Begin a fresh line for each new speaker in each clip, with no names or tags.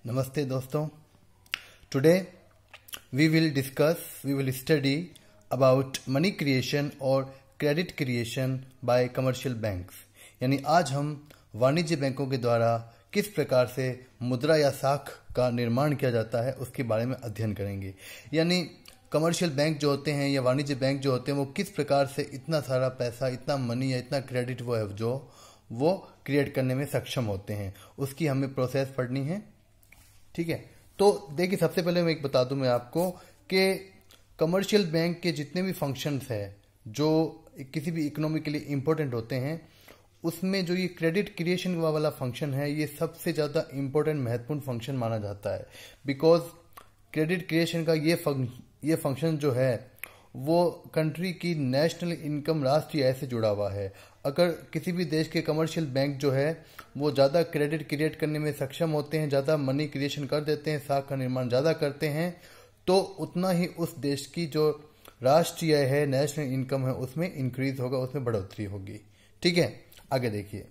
Namaste दोस्तों. Today we will study about money creation और credit creation by commercial banks. यानी आज हम वाणिज्य बैंकों के द्वारा किस प्रकार से मुद्रा या साख का निर्माण किया जाता है उसके बारे में अध्ययन करेंगे. यानी कमर्शियल बैंक जो होते हैं या वाणिज्य बैंक जो होते हैं वो किस प्रकार से इतना सारा पैसा, इतना मनी या इतना क्रेडिट वो क्रिएट करने में सक्षम होते हैं, उसकी हमें प्रोसेस पढ़नी है. ठीक है, तो देखिए सबसे पहले मैं एक बता दूं मैं आपको कि कमर्शियल बैंक के जितने भी फंक्शंस हैं जो किसी भी इकोनॉमी के लिए इम्पोर्टेंट होते हैं उसमें जो ये क्रेडिट क्रिएशन वाला फंक्शन है ये सबसे ज़्यादा इम्पोर्टेंट महत्वपूर्ण फंक्शन माना जाता है. बिकॉज क्रेडिट क्रिएशन का ये फंक्शन जो है वो कंट्री की नेशनल इनकम, राष्ट्रीय आय से जुड़ा हुआ है. अगर किसी भी देश के कमर्शियल बैंक जो है वो ज़्यादा क्रेडिट क्रिएट करने में सक्षम होते हैं, ज़्यादा मनी क्रिएशन कर देते हैं, साख का निर्माण ज़्यादा करते हैं, तो उतना ही उस देश की जो राष्ट्रीय आय है, नेशनल इनकम है, उसमें इंक्रीज होगा, उसमें बढ़ोतरी होगी. ठीक है, आगे देखिए.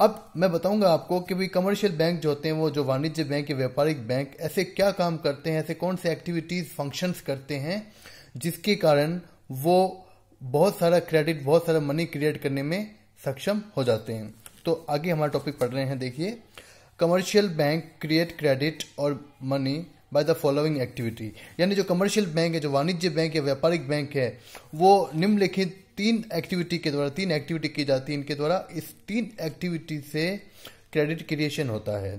अब मैं बताऊंगा आपको कि भाई कमर्शियल बैंक जो होते हैं वो जो वाणिज्य बैंक या व्यापारिक बैंक ऐसे क्या काम करते हैं, ऐसे कौन से एक्टिविटीज फंक्शंस करते हैं जिसके कारण वो बहुत सारा क्रेडिट, बहुत सारा मनी क्रिएट करने में सक्षम हो जाते हैं. तो आगे हमारा टॉपिक पढ़ रहे हैं. देखिए, कमर्शियल बैंक क्रिएट क्रेडिट और money by the following activity. यानी जो कमर्शियल बैंक है, जो वाणिज्य बैंक या व्यापारिक बैंक है, वो निम्नलिखित तीन एक्टिविटी की जाती है इनके द्वारा. इस तीन एक्टिविटी से क्रेडिट क्रिएशन होता है.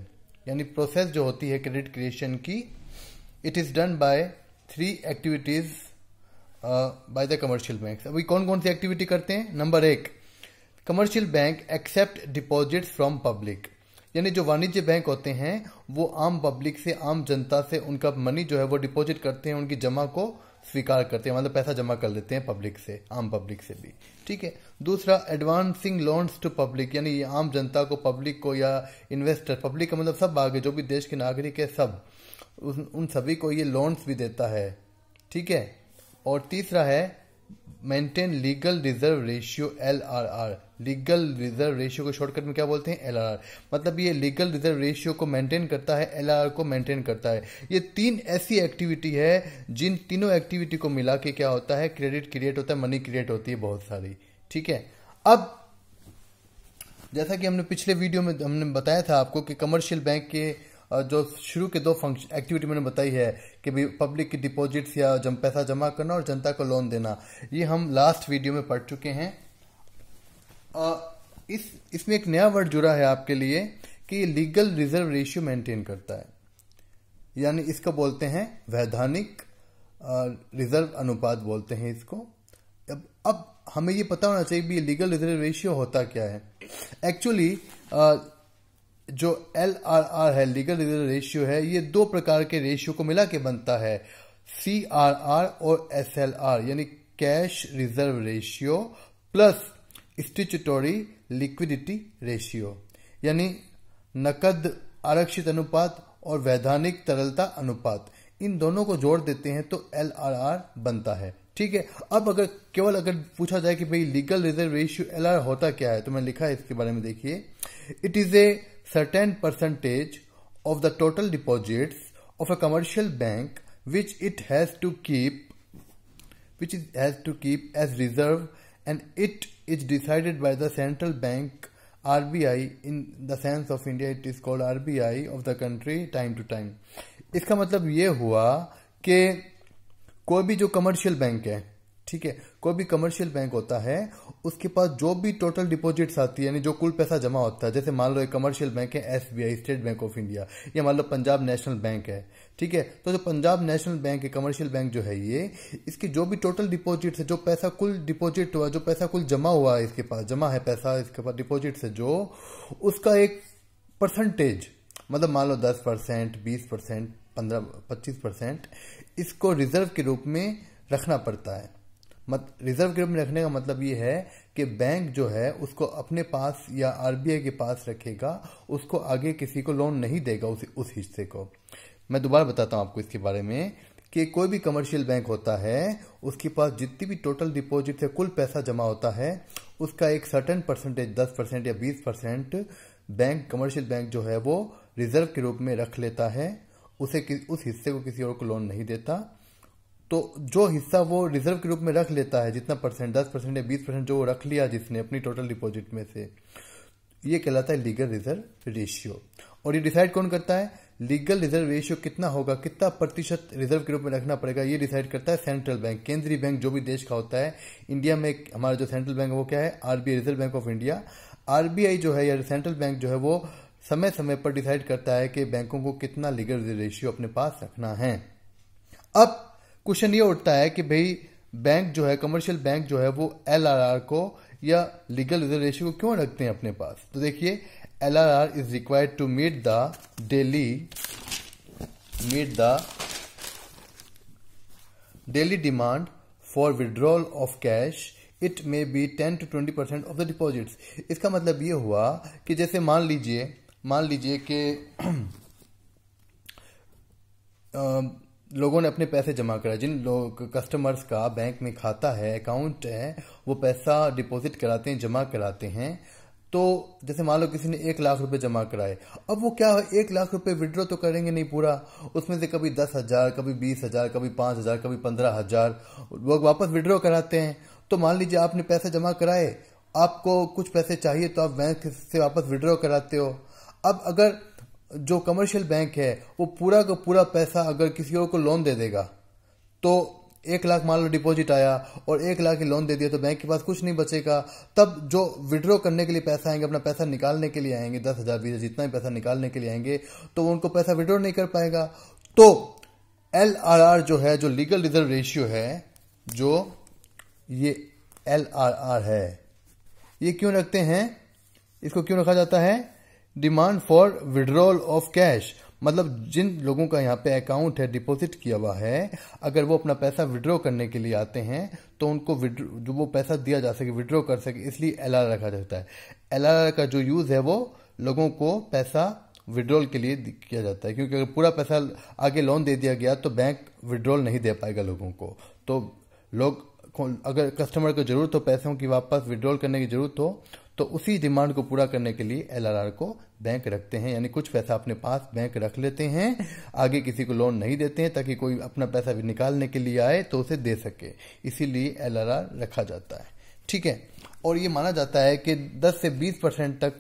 यानी प्रोसेस जो होती है क्रेडिट क्रिएशन की, it is done by 3 activities by the commercial bank. अभी कौन कौन सी एक्टिविटी करते हैं? Number 1, commercial bank accept deposits from public. यानी जो वाणिज्य बैंक होते हैं वो आम पब्लिक से, आम जनता से उनका मनी जो है वो डिपॉजिट करते हैं, उनकी जमा को स्वीकार करते हैं, मतलब पैसा जमा कर लेते हैं पब्लिक से, आम पब्लिक से भी. ठीक है. दूसरा, एडवांसिंग लोन्स टू पब्लिक. यानी आम जनता को, पब्लिक को या इन्वेस्टर, पब्लिक का मतलब सब आगे जो भी देश के नागरिक है सब, उन सभी को ये लोन्स भी देता है. ठीक है. और तीसरा है maintain legal reserve ratio, LRR. Legal reserve ratio को शॉर्टकट में क्या बोलते हैं? LRR. मतलब ये लीगल रिजर्व रेशियो को मेंटेन करता है, LRR को मेंटेन करता है. ये 3 ऐसी एक्टिविटी है जिन तीनों एक्टिविटी को मिला के क्या होता है? क्रेडिट क्रिएट होता है, मनी क्रिएट होती है बहुत सारी. ठीक है. अब जैसा कि हमने पिछले वीडियो में हमने बताया था आपको कि कमर्शियल बैंक के जो शुरू के 2 एक्टिविटी मैंने बताई है कि भाई पब्लिक की डिपॉजिट्स या पैसा जमा करना और जनता को लोन देना, ये हम लास्ट वीडियो में पढ़ चुके हैं. इसमें एक नया वर्ड जुड़ा है आपके लिए कि ये लीगल रिजर्व रेशियो मेंटेन करता है. यानी इसको बोलते हैं वैधानिक रिजर्व अनुपात बोलते हैं इसको. अब हमें ये पता होना चाहिए कि लीगल रिजर्व रेशियो होता क्या है. एक्चुअली जो LRR है, लीगल रिजर्व रेशियो है, ये 2 प्रकार के रेशियो को मिला के बनता है, CRR और SLR. यानी cash reserve ratio plus statutory liquidity ratio. यानी नकद आरक्षित अनुपात और वैधानिक तरलता अनुपात, इन दोनों को जोड़ देते हैं तो LRR बनता है. ठीक है. अब अगर पूछा जाए कि भाई लीगल रिजर्व रेशियो LRR होता क्या है, तो मैंने लिखा है इसके बारे में. देखिए, it is a certain percentage of the total deposits of a commercial bank which it has to keep as reserve, and it is decided by the central bank RBI. In the sense of India it is called RBI of the country time to time. इसका मतलब ये हुआ कि कोई भी जो commercial bank है, ठीक है, कोई भी कमर्शियल बैंक होता है उसके पास जो भी टोटल डिपॉजिट्स आती है, यानी जो कुल पैसा जमा होता है, जैसे मान लो एक कमर्शियल बैंक है SBI, state bank of India, या मान लो पंजाब नेशनल बैंक है. ठीक है. तो जो पंजाब नेशनल बैंक है, कमर्शियल बैंक जो है ये, इसकी जो भी टोटल डिपॉजिट्स है, जो पैसा कुल डिपॉजिट हुआ, जो पैसा कुल जमा हुआ है, इसके पास जमा है पैसा, इसके पास डिपॉजिट है जो, उसका एक परसेंटेज, मतलब मान लो 10%, 20%, 15-25%, इसको रिजर्व के रूप में रखना पड़ता है. रिजर्व के रूप में रखने का मतलब ये है कि बैंक जो है उसको अपने पास या RBI के पास रखेगा, उसको आगे किसी को लोन नहीं देगा उस हिस्से को. मैं दोबारा बताता हूं आपको इसके बारे में कि कोई भी कमर्शियल बैंक होता है उसके पास जितनी भी टोटल डिपॉजिट है, कुल पैसा जमा होता है, उसका एक सर्टेन परसेंटेज 10% या 20% बैंक कमर्शियल बैंक जो है वो रिजर्व के रूप में रख लेता है, उस हिस्से को किसी और को लोन नहीं देता। तो जो हिस्सा वो रिजर्व के रूप में रख लेता है, जितना परसेंट 10% या 20% जो वो रख लिया जिसने अपनी टोटल डिपॉजिट में से, ये कहलाता है लीगल रिजर्व रेशियो। और ये डिसाइड कौन करता है? लीगल रिजर्व रेशियो कितना होगा, कितना प्रतिशत रिजर्व के रूप में रखना पड़ेगा, ये डिसाइड करता है सेंट्रल बैंक, केंद्रीय बैंक जो भी देश का होता है। इंडिया में हमारा जो सेंट्रल बैंक है वो क्या है? RBI, reserve bank of India. RBI जो है या सेंट्रल बैंक जो है वो समय समय पर डिसाइड करता है कि बैंकों को कितना लीगल रिजर्व रेशियो अपने पास रखना है। अब क्वेश्चन ये उठता है कि भाई बैंक जो है, कमर्शियल बैंक जो है वो एलआरआर को या लीगल रिजर्व रेशियो को क्यों रखते हैं अपने पास? तो देखिए, LRR is required to meet the daily demand for withdrawal of cash. It may be 10 to 20% of the deposits. इसका मतलब ये हुआ कि जैसे मान लीजिए कि लोगों ने अपने पैसे जमा करा, जिन लोग कस्टमर्स का बैंक में खाता है, अकाउंट है, वो पैसा डिपॉजिट कराते हैं, जमा कराते हैं। तो जैसे मान लो किसी ने 1 लाख रुपए जमा कराए, अब वो क्या 1 लाख रुपए विड्रॉ तो करेंगे नहीं पूरा, उसमें से कभी 10,000, कभी 20,000, कभी 5,000, कभी 15,000 लोग वापस विड्रॉ कराते हैं। तो मान लीजिए आपने पैसे जमा कराए, आपको कुछ पैसे चाहिए तो आप बैंक से वापस विड्रॉ कराते हो। अब अगर जो कमर्शियल बैंक है वो पूरा का पूरा पैसा अगर किसी और को लोन दे देगा, तो 1 लाख मान लो डिपॉजिट आया और 1 लाख की लोन दे दिया, तो बैंक के पास कुछ नहीं बचेगा। तब जो विड्रॉ करने के लिए पैसा आएंगे, अपना पैसा निकालने के लिए आएंगे, 10,000 20,000 जितना भी पैसा निकालने के लिए आएंगे, तो वो उनको पैसा विड्रॉ नहीं कर पाएगा। तो LRR जो है, जो लीगल रिजर्व रेशियो है, जो ये LRR है, ये क्यों रखते हैं? इसको क्यों रखा जाता है? Demand for withdrawal of cash, मतलब जिन लोगों का यहाँ पे अकाउंट है, डिपॉजिट किया हुआ है, अगर वो अपना पैसा विड्रॉ करने के लिए आते हैं तो उनको जो वो पैसा दिया जा सके, विड्रॉ कर सके, इसलिए LRR रखा जाता है। LRR का जो यूज है वो लोगों को पैसा विड्रॉल के लिए किया जाता है, क्योंकि अगर पूरा पैसा आगे लोन दे दिया गया तो बैंक विड्रॉल नहीं दे पाएगा लोगों को। तो लोग, अगर कस्टमर को जरूरत हो पैसों की वापस विड्रॉल करने की जरूरत हो, तो उसी डिमांड को पूरा करने के लिए LRR को बैंक रखते हैं, यानी कुछ पैसा अपने पास बैंक रख लेते हैं, आगे किसी को लोन नहीं देते हैं, ताकि कोई अपना पैसा भी निकालने के लिए आए तो उसे दे सके, इसीलिए LRR रखा जाता है। ठीक है। और ये माना जाता है कि 10 से 20% तक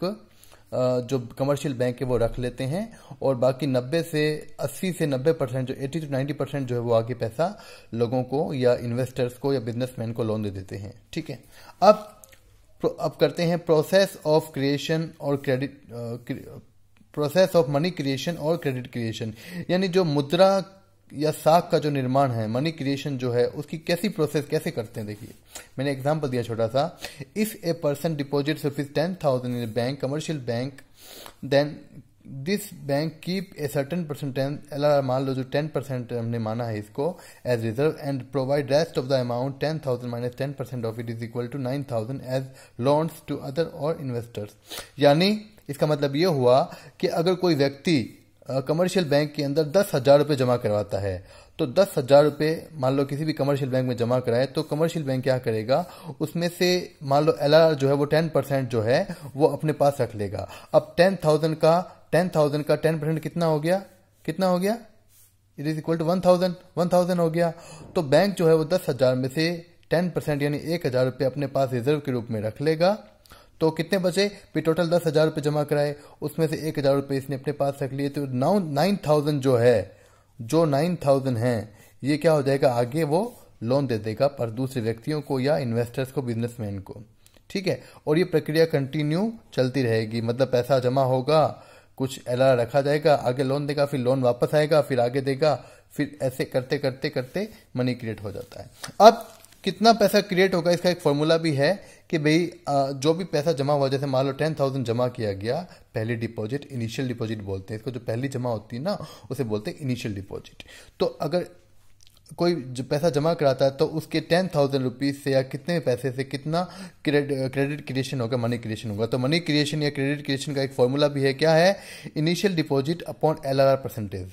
जो कमर्शियल बैंक है वो रख लेते हैं, और बाकी 80 से 90% जो 80 to 90% जो है वो आगे पैसा लोगों को या इन्वेस्टर्स को या बिजनेसमैन को लोन दे देते हैं। ठीक है। अब करते हैं प्रोसेस ऑफ क्रिएशन और credit, process of money creation और क्रेडिट क्रिएशन, यानी जो मुद्रा या साख का जो निर्माण है, मनी क्रिएशन जो है, उसकी कैसी प्रोसेस कैसे करते हैं। देखिए, मैंने एग्जांपल दिया छोटा सा। If a person deposits ₹10,000 in a bank, commercial bank, then this bank keep a certain percentage, LRR मान लो जो 10% हमने माना है इसको as reserve, and provide rest of the amount 10,000 minus 10% of it is equal to 9,000 as loans to other और investors. यानी इसका मतलब ये हुआ कि अगर कोई व्यक्ति कमर्शियल बैंक के अंदर 10,000 रुपये जमा करवाता है, तो 10,000 रुपये मान लो किसी भी कमर्शियल बैंक में जमा कराए, तो कमर्शियल बैंक क्या करेगा, उसमें से मान लो LRR जो है वो 10% जो है वो अपने पास रख लेगा। अब 10,000 का 10% कितना हो गया? इट इज इक्वल टू 1,000 हो गया। तो बैंक जो है वो 10,000 में से 10% यानी 1,000 रुपये अपने पास रिजर्व के रूप में रख लेगा। तो कितने बचे? फिर टोटल 10,000 रुपये जमा कराए, उसमें से 1,000 रुपये इसने अपने पास रख लिए, तो 9,000 जो है, जो 9,000 है, ये क्या हो जाएगा, आगे वो लोन दे देगा पर दूसरे व्यक्तियों को या इन्वेस्टर्स को, बिजनेसमैन को। ठीक है। और ये प्रक्रिया कंटिन्यू चलती रहेगी, मतलब पैसा जमा होगा, कुछ LRR रखा जाएगा, आगे लोन देगा, फिर लोन वापस आएगा, फिर आगे देगा, फिर ऐसे करते करते करते मनी क्रिएट हो जाता है। अब कितना पैसा क्रिएट होगा, इसका एक फॉर्मूला भी है कि भाई जो भी पैसा जमा हुआ, जैसे मान लो 10,000 जमा किया गया, पहली डिपॉजिट, इनिशियल डिपॉजिट बोलते हैं इसको, जो पहली जमा होती है ना उसे बोलते हैं इनिशियल डिपॉजिट। तो अगर कोई जो पैसा जमा कराता है तो उसके 10,000 रुपीज से या कितने पैसे से कितना क्रेडिट क्रिएशन होगा, मनी क्रिएशन होगा। तो मनी क्रिएशन या क्रेडिट क्रिएशन का एक फॉर्मूला भी है, क्या है, initial deposit upon LRR percentage.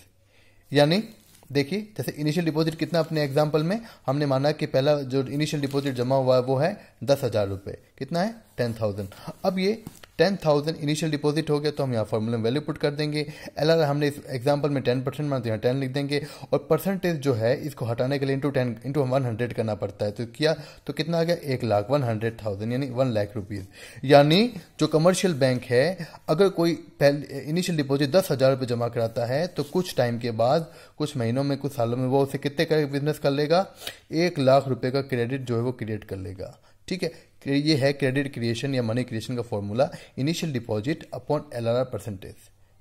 यानी देखिए, जैसे इनिशियल डिपॉजिट कितना, अपने एग्जांपल में हमने माना कि पहला जो इनिशियल डिपॉजिट जमा हुआ है वो है 10,000 रुपये, कितना है 10,000। अब ये 10,000 इनिशियल डिपॉजिट हो गया तो हम यहाँ फॉर्मूले में वैल्यू पुट कर देंगे। LRR हमने इस एग्जांपल में 10% माना तो यहाँ 10 लिख देंगे, और परसेंटेज जो है इसको हटाने के लिए इंटू 100 करना पड़ता है। तो किया तो कितना आ गया 1,100,000 यानी 1 लाख रुपीज़। यानी जो कमर्शियल बैंक है अगर कोई इनिशियल डिपॉजिट 10,000 रुपये जमा कराता है तो कुछ टाइम के बाद, कुछ महीनों में, कुछ सालों में वो उसे कितने का बिजनेस कर लेगा, 1 लाख रुपए का क्रेडिट जो है वो क्रिएट कर लेगा। ठीक है, ये है क्रेडिट क्रिएशन या मनी क्रिएशन का formula, initial deposit upon LRR percentage.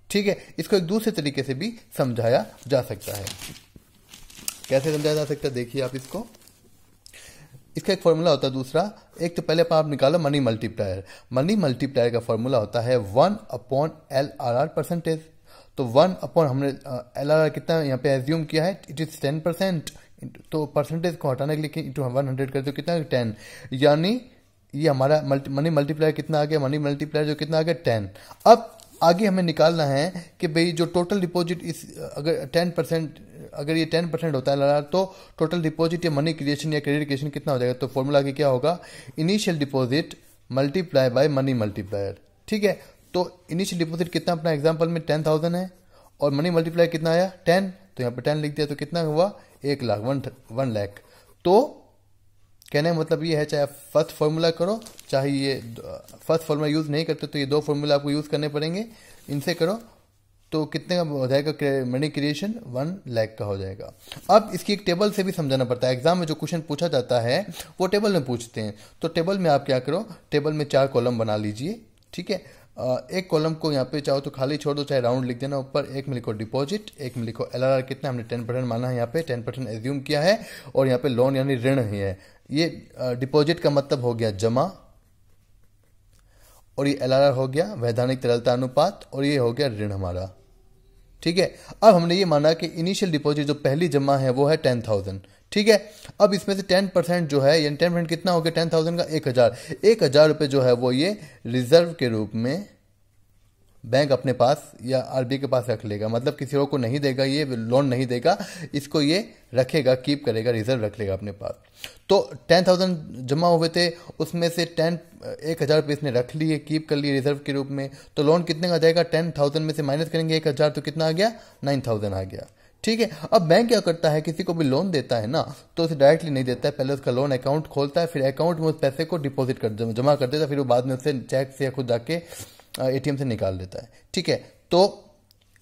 ठीक है, इसको एक दूसरे तरीके से भी समझाया जा सकता है। कैसे समझाया जा सकता है देखिए आप इसको। इसका एक फॉर्मूला होता है दूसरा, एक तो पहले आप निकालो मनी मल्टीप्लायर। मनी मल्टीप्लायर का फॉर्मूला होता है 1 अपॉन LRR परसेंटेज। तो 1 अपॉन हमने LRR कितना यहाँ पे एज्यूम किया है, इट इज 10%, तो परसेंटेज को हटाने के लिए इंटू 100 कर दो, कितना 10, यानी ये हमारा मनी मल्टीप्लायर कितना आ गया, मनी मल्टीप्लायर जो कितना आ गया 10। अब आगे हमें निकालना है कि भाई जो टोटल डिपॉजिट इस अगर 10%, अगर ये 10% होता है तो टोटल डिपॉजिट या मनी क्रिएशन या क्रेडिट क्रिएशन कितना हो जाएगा। तो फॉर्मूला आगे क्या होगा, initial deposit multiply by money multiplier. ठीक है, तो इनिशियल डिपॉजिट कितना अपना एग्जांपल में 10,000 है और मनी मल्टीप्लायर कितना आया 10, तो यहाँ पे 10 लिख दिया तो कितना हुआ 1 लाख, 1 लाख। तो कहने का मतलब ये है, चाहे आप फर्स्ट फॉर्मूला करो, चाहे ये फर्स्ट फॉर्मूला यूज नहीं करते तो ये 2 फॉर्मूला आपको यूज करने पड़ेंगे, इनसे करो तो कितने का हो जाएगा मनी क्रिएशन, 1 लाख का हो जाएगा। अब इसकी एक टेबल से भी समझाना पड़ता है, एग्जाम में जो क्वेश्चन पूछा जाता है वो टेबल में पूछते हैं। तो टेबल में आप क्या करो, टेबल में 4 कॉलम बना लीजिए। ठीक है, एक कॉलम को यहाँ पे चाहो तो खाली छोड़ दो, चाहे राउंड लिख देना ऊपर। एक में लिखो डिपॉजिट, एक में लिखो LRR कितना, हमने 10% माना है, यहाँ पे 10% एज्यूम किया है, और यहाँ पे लोन यानी ऋण ही है। ये डिपॉजिट का मतलब हो गया जमा, और ये LRR हो गया वैधानिक तरलता अनुपात, और ये हो गया ऋण हमारा। ठीक है, अब हमने ये माना कि इनिशियल डिपॉजिट जो पहली जमा है वो है 10,000। ठीक है, अब इसमें से 10% जो है, यानी 10% कितना हो गया 10,000 का 1,000 रुपये जो है वो ये रिजर्व के रूप में बैंक अपने पास या RBI के पास रख लेगा। मतलब किसी और को नहीं देगा, ये लोन नहीं देगा, इसको ये रखेगा, कीप करेगा, रिजर्व रख लेगा अपने पास। तो 10,000 जमा हुए थे, उसमें से 1,000 रुपये इसने रख लिए, कीप कर लिए रिजर्व के रूप में। तो लोन कितने का जाएगा, 10,000 में से माइनस करेंगे 1,000 तो कितना आ गया 9,000 आ गया। ठीक है, अब बैंक क्या करता है, किसी को भी लोन देता है ना तो उसे डायरेक्टली नहीं देता है, पहले उसका लोन अकाउंट खोलता है, फिर अकाउंट में उस पैसे को डिपॉजिट कर जमा कर देता है, फिर वो बाद में उसे चेक से या खुद जाके ATM से निकाल देता है। ठीक है, तो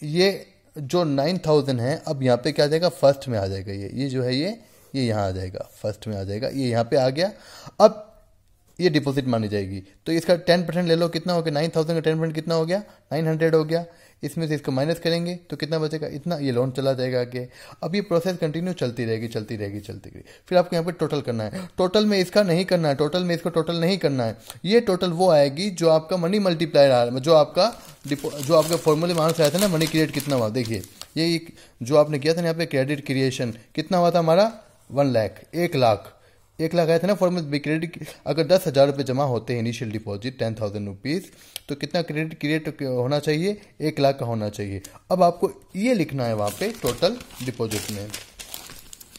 ये जो 9,000 है अब यहाँ पे क्या आ जाएगा, फर्स्ट में आ जाएगा, ये जो है ये यहाँ आ जाएगा, फर्स्ट में आ जाएगा, ये यहाँ पे आ गया। अब ये डिपॉजिट मानी जाएगी, तो इसका 10% ले लो, कितना हो गया 9,000 का 10% कितना हो गया 900 हो गया। इसमें से इसको माइनस करेंगे तो कितना बचेगा, इतना, ये लोन चला जाएगा आगे। अब ये प्रोसेस कंटिन्यू चलती रहेगी। फिर आपको यहाँ पे टोटल करना है, टोटल में इसका नहीं करना है, टोटल में इसको टोटल नहीं करना है, ये टोटल वो आएगी जो आपका मनी मल्टीप्लायर आ रहा है, जो आपका फॉर्मूले में आंसर आया था ना, मनी क्रिएट कितना हुआ। देखिए ये जो आपने किया था ना यहाँ पे क्रेडिट क्रिएशन कितना हुआ था हमारा 1 लाख, 1 लाख आया था ना फॉर्मूले क्रेडिट। अगर 10,000 रुपये जमा होते हैं इनिशियल डिपॉजिट 10,000 रुपीज़, तो कितना क्रेडिट क्रिएट होना चाहिए, 1 लाख का होना चाहिए। अब आपको ये लिखना है वहाँ पे टोटल डिपॉजिट में,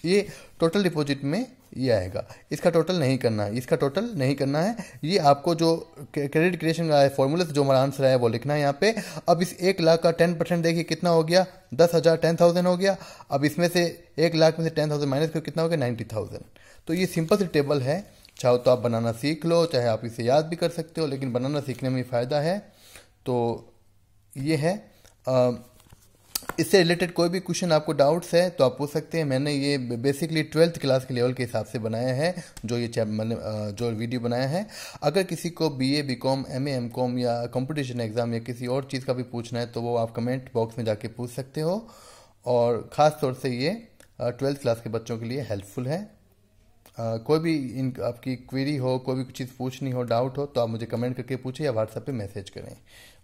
ये टोटल डिपॉजिट में ये आएगा, इसका टोटल नहीं करना है, इसका टोटल नहीं करना है। ये आपको जो क्रेडिट क्रिएशन का फॉर्मूले से जो हमारा आंसर है वो लिखना है यहाँ पे। अब इस 1 लाख का 10% देखिए कितना हो गया, 10,000 10,000 हो गया। अब इसमें से 1 लाख में से 10,000 माइनस कर कितना हो गया 90,000। तो ये सिंपल सी टेबल है, चाहो तो आप बनाना सीख लो, चाहे आप इसे याद भी कर सकते हो, लेकिन बनाना सीखने में फ़ायदा है। तो ये है, इससे रिलेटेड कोई भी क्वेश्चन आपको डाउट्स है तो आप पूछ सकते हैं। मैंने ये बेसिकली 12th क्लास के लेवल के हिसाब से बनाया है, जो ये जो वीडियो बनाया है। अगर किसी को BA BCom MA MCom या कंपटीशन एग्जाम या किसी और चीज़ का भी पूछना है तो वो आप कमेंट बॉक्स में जाके पूछ सकते हो, और ख़ास तौर से ये 12th क्लास के बच्चों के लिए हेल्पफुल है। कोई भी आपकी क्वेरी हो, कोई भी चीज़ पूछनी हो, डाउट हो, तो आप मुझे कमेंट करके पूछें या व्हाट्सएप पे मैसेज करें।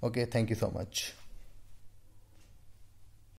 Okay, thank you so much.